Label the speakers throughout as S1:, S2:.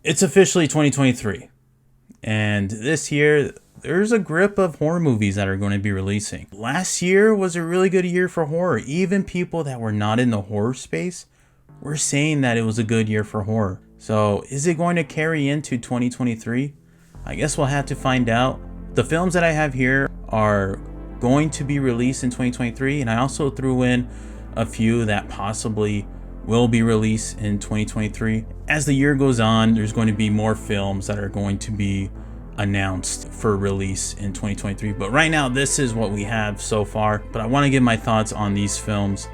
S1: It's officially 2023, and this year there's a grip of horror movies that are going to be releasing. Last year was a really good year for horror. Even people that were not in the horror space were saying that it was a good year for horror. So is it going to carry into 2023? I guess we'll have to find out. The films that I have here are going to be released in 2023, and I also threw in a few that possibly will be released in 2023. As the year goes on, there's going to be more films that are going to be announced for release in 2023. But right now, this is what we have so far. But I want to give my thoughts on these films.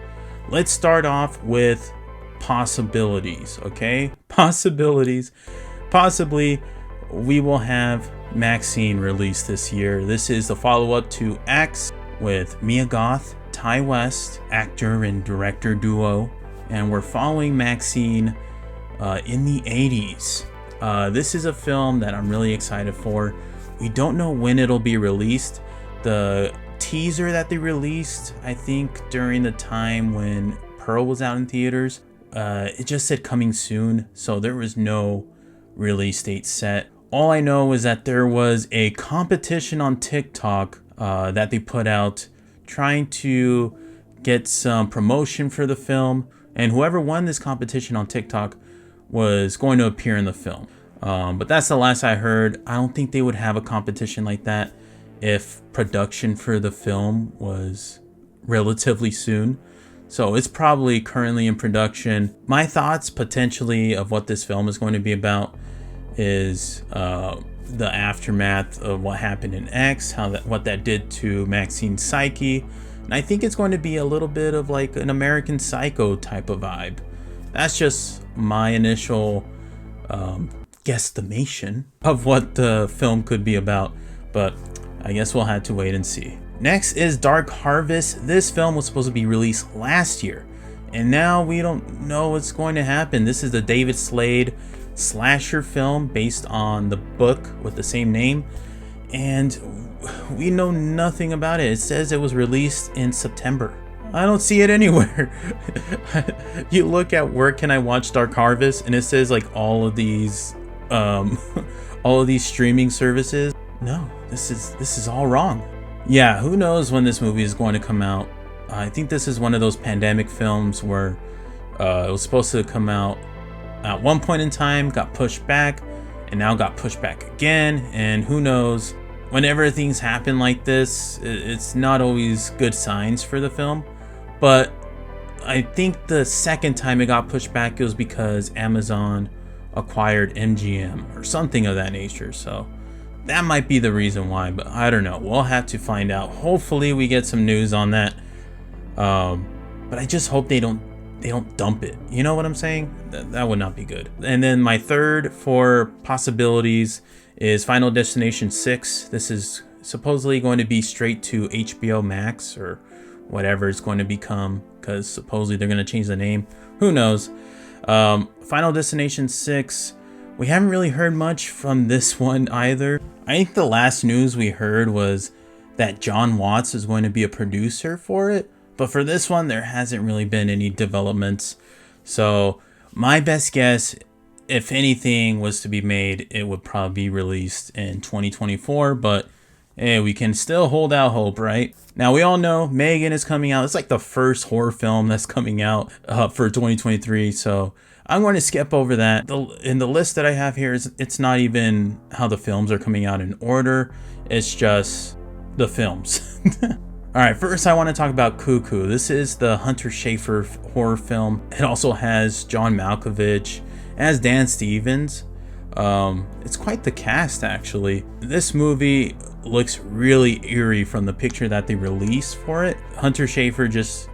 S1: Let's start off with possibilities, okay? Possibilities. Possibly we will have Maxine released this year. This is the follow-up to X with Mia Goth, Ty West, actor and director duo, and we're following Maxine in the 80s. This is a film that I'm really excited for. We don't know when it'll be released. The teaser that they released, I think during the time when Pearl was out in theaters, it just said coming soon, so there was no release date set. All I know is that there was a competition on TikTok that they put out trying to get some promotion for the film, and whoever won this competition on TikTok was going to appear in the film. But that's the last I heard. I don't think they would have a competition like that if production for the film was relatively soon. So it's probably currently in production. My thoughts potentially of what this film is going to be about is the aftermath of what happened in X, what that did to Maxine's psyche. And I think it's going to be a little bit of like an American Psycho type of vibe. That's just my initial guesstimation of what the film could be about. But I guess we'll have to wait and see. Next is Dark Harvest. This film was supposed to be released last year, and now we don't know what's going to happen. This is the David Slade slasher film based on the book with the same name, and we know nothing about it. It says it was released in September. I don't see it anywhere. You look at where can I watch Dark Harvest, and it says like all of these streaming services. No, this is all wrong. Yeah, who knows when this movie is going to come out. I think this is one of those pandemic films where it was supposed to come out at one point in time, got pushed back, and now got pushed back again. And who knows, whenever things happen like this, it's not always good signs for the film. But I think the second time it got pushed back, it was because Amazon acquired MGM or something of that nature. So that might be the reason why, but I don't know. We'll have to find out. Hopefully we get some news on that. But I just hope they don't dump it. You know what I'm saying? That would not be good. And then my third for possibilities is Final Destination 6. This is supposedly going to be straight to HBO Max or whatever it's going to become, because supposedly they're going to change the name. Who knows? Final Destination 6. We haven't really heard much from this one either. I think the last news we heard was that John Watts is going to be a producer for it. But for this one, there hasn't really been any developments. So my best guess, if anything was to be made, it would probably be released in 2024. But hey, we can still hold out hope, right? Now, we all know Megan is coming out. It's like the first horror film that's coming out for 2023. So I'm going to skip over that. In the list that I have here, it's not even how the films are coming out in order. It's just the films. All right, first I want to talk about Cuckoo. This is the Hunter Schafer horror film. It also has John Malkovich, it has Dan Stevens. It's quite the cast, actually. This movie looks really eerie from the picture that they released for it. Hunter Schafer just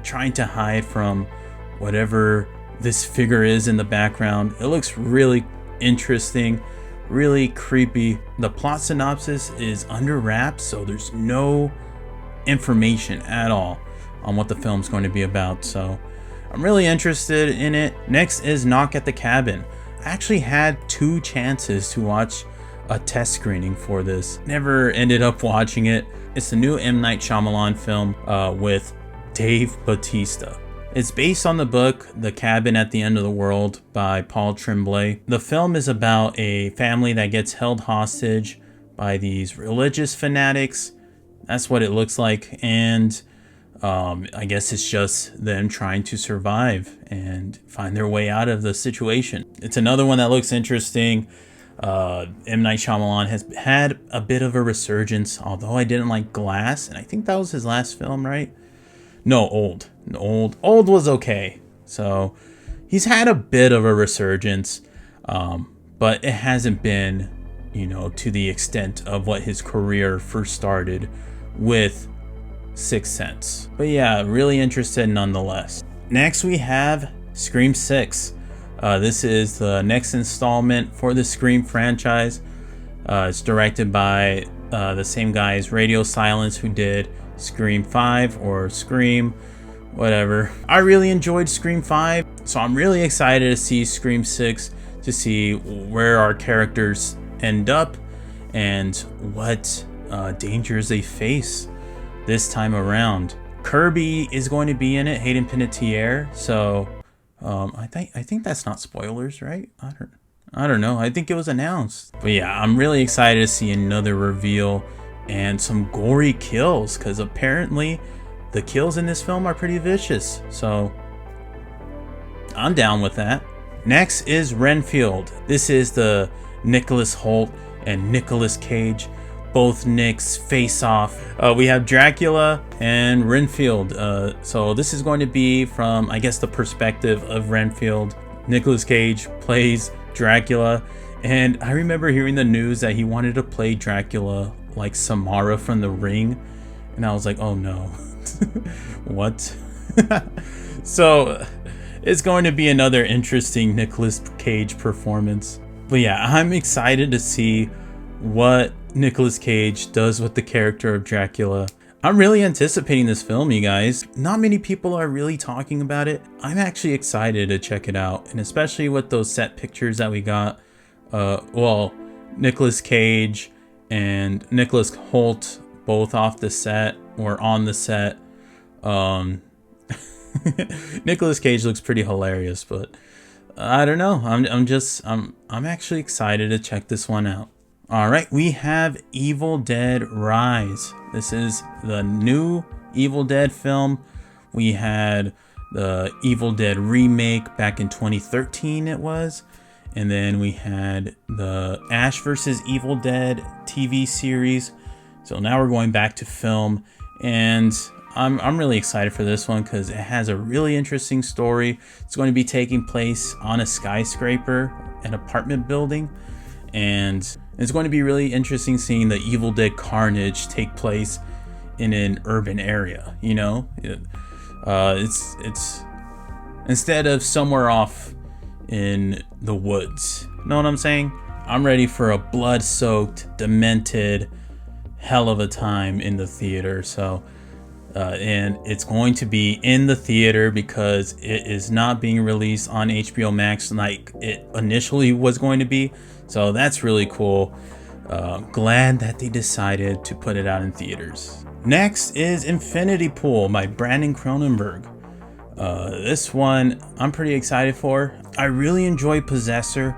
S1: trying to hide from whatever this figure is in the background. It looks really interesting, really creepy. The plot synopsis is under wraps, so there's no information at all on what the film's going to be about. So I'm really interested in it. Next is Knock at the Cabin. I actually had 2 chances to watch a test screening for this. Never ended up watching it. It's the new M. Night Shyamalan film with Dave Bautista. It's based on the book The Cabin at the End of the World by Paul Tremblay. The film is about a family that gets held hostage by these religious fanatics. That's what it looks like. And I guess it's just them trying to survive and find their way out of the situation. It's another one that looks interesting. M. Night Shyamalan has had a bit of a resurgence, although I didn't like Glass, and I think that was his last film, right? No, Old was okay. So he's had a bit of a resurgence, but it hasn't been, to the extent of what his career first started with Sixth Sense. But yeah, really interested nonetheless. Next we have Scream 6. This is the next installment for the Scream franchise. It's directed by the same guy as Radio Silence, who did Scream 5 or Scream, whatever. I really enjoyed Scream 5, so I'm really excited to see Scream 6, to see where our characters end up and what dangers they face this time around. Kirby is going to be in it, Hayden Panettiere, so I think that's not spoilers, right? I don't know. I think it was announced. But yeah, I'm really excited to see another reveal and some gory kills, because apparently the kills in this film are pretty vicious. So I'm down with that. Next is Renfield. This is the Nicholas Hoult and Nicolas Cage, both Nicks, face off. We have Dracula and Renfield. So this is going to be from, I guess, the perspective of Renfield. Nicolas Cage plays Dracula, and I remember hearing the news that he wanted to play Dracula like Samara from The Ring, and I was like, oh no. What? So it's going to be another interesting Nicolas Cage performance. But yeah, I'm excited to see what Nicolas Cage does with the character of Dracula. I'm really anticipating this film, you guys. Not many people are really talking about it. I'm actually excited to check it out, and especially with those set pictures that we got. Nicolas Cage and Nicholas Hoult both off the set or on the set. Nicolas Cage looks pretty hilarious, but I don't know. I'm actually excited to check this one out. All right, we have Evil Dead Rise. This is the new Evil Dead film. We had the Evil Dead remake back in 2013 it was. And then we had the Ash vs. Evil Dead TV series. So now we're going back to film, and I'm really excited for this one because it has a really interesting story. It's going to be taking place on a skyscraper, an apartment building, and it's going to be really interesting seeing the Evil Dead carnage take place in an urban area. It's instead of somewhere off in the woods. Know what I'm saying? I'm ready for a blood-soaked, demented hell of a time in the theater. So and it's going to be in the theater because it is not being released on HBO Max like it initially was going to be. So that's really cool. Glad that they decided to put it out in theaters. Next is Infinity Pool by Brandon Cronenberg. This one I'm pretty excited for. I really enjoy Possessor,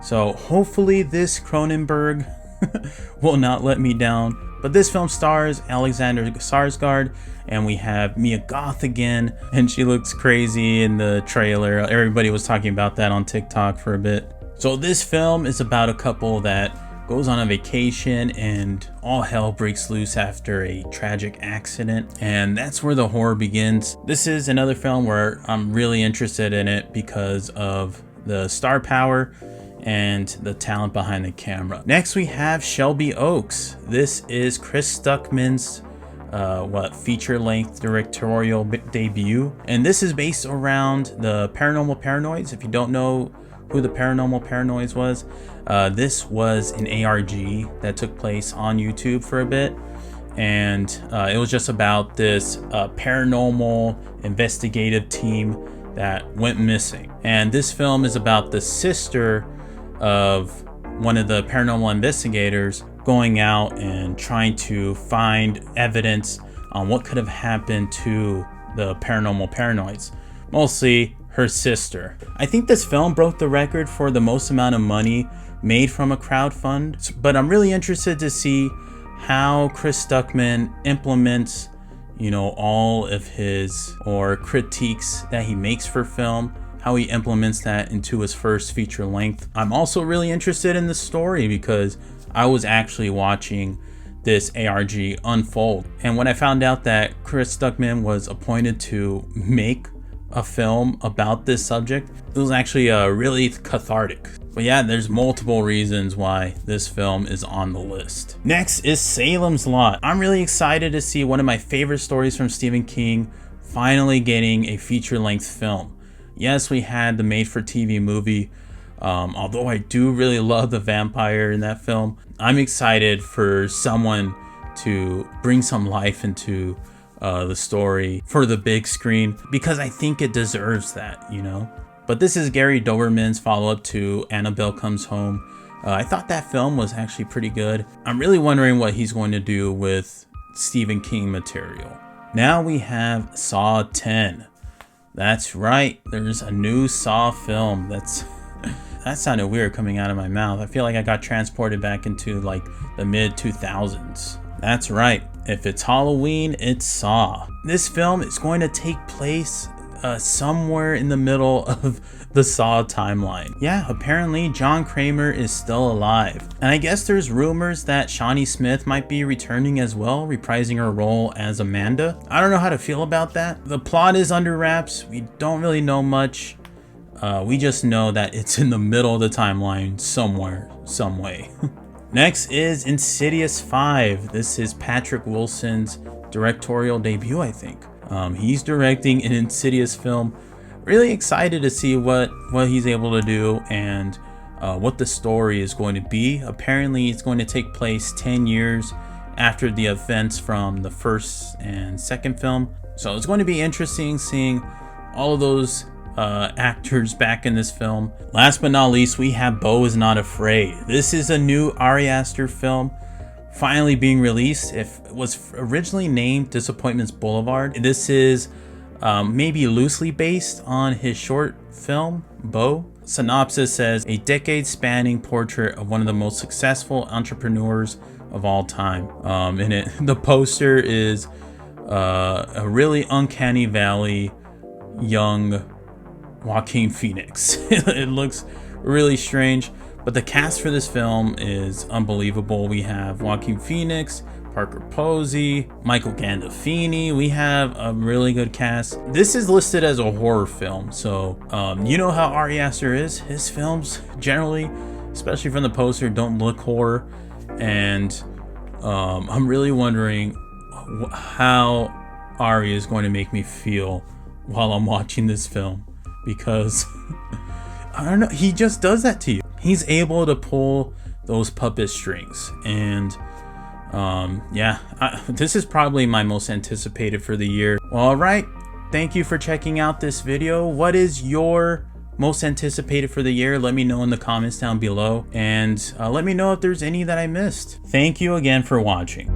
S1: so hopefully this Cronenberg will not let me down. But this film stars Alexander Skarsgård, and we have Mia Goth again, and she looks crazy in the trailer. Everybody was talking about that on TikTok for a bit. So this film is about a couple that goes on a vacation and all hell breaks loose after a tragic accident, and that's where the horror begins. This is another film where I'm really interested in it because of the star power and the talent behind the camera. Next we have Shelby Oaks. This is Chris Stuckman's feature-length directorial debut, and this is based around the Paranormal Paranoids. If you don't know who the Paranormal Paranoids was, this was an ARG that took place on YouTube for a bit, and it was just about this paranormal investigative team that went missing. And this film is about the sister of one of the paranormal investigators going out and trying to find evidence on what could have happened to the Paranormal Paranoids. mostly her sister. I think this film broke the record for the most amount of money made from a crowdfund, but I'm really interested to see how Chris Stuckman implements, you know, all of his or critiques that he makes for film, how he implements that into his first feature length. I'm also really interested in the story because I was actually watching this ARG unfold, and when I found out that Chris Stuckman was appointed to make a film about this subject, it was actually really cathartic. But yeah, there's multiple reasons why this film is on the list. Next is Salem's Lot. I'm really excited to see one of my favorite stories from Stephen King finally getting a feature-length film. Yes, we had the made-for-TV movie. Although I do really love the vampire in that film, I'm excited for someone to bring some life into the story for the big screen, because I think it deserves that, you know. But this is Gary Doberman's follow-up to Annabelle Comes Home. I thought that film was actually pretty good. I'm really wondering what he's going to do with Stephen King material. Now we have Saw 10. That's right, there's a new Saw film. That sounded weird coming out of my mouth. I feel like I got transported back into like the mid-2000s. That's right, if it's Halloween, it's Saw. This film is going to take place somewhere in the middle of the Saw timeline. Yeah, apparently John Kramer is still alive. And I guess there's rumors that Shawnee Smith might be returning as well, reprising her role as Amanda. I don't know how to feel about that. The plot is under wraps. We don't really know much. We just know that it's in the middle of the timeline somewhere, some way. Next is Insidious 5. This is Patrick Wilson's directorial debut, I think. He's directing an Insidious film. Really excited to see what he's able to do and what the story is going to be. Apparently, it's going to take place 10 years after the events from the first and second film. So it's going to be interesting seeing all of those actors back in this film. Last but not least, we have Beau Is Not Afraid. This is a new Ari Aster film finally being released. It was originally named Disappointments Boulevard. This is maybe loosely based on his short film, Beau. Synopsis says, a decade-spanning portrait of one of the most successful entrepreneurs of all time. The poster is a really uncanny valley young Joaquin Phoenix. It looks really strange, but the cast for this film is unbelievable. We have Joaquin Phoenix, Parker Posey, Michael Gandolfini. We have a really good cast. This is listed as a horror film, so you know how Ari Aster is. His films generally, especially from the poster, don't look horror, and I'm really wondering how Ari is going to make me feel while I'm watching this film, because I don't know, he just does that to you. He's able to pull those puppet strings, and this is probably my most anticipated for the year. Well, all right, thank you for checking out this video. What is your most anticipated for the year? Let me know in the comments down below, and let me know if there's any that I missed. Thank you again for watching.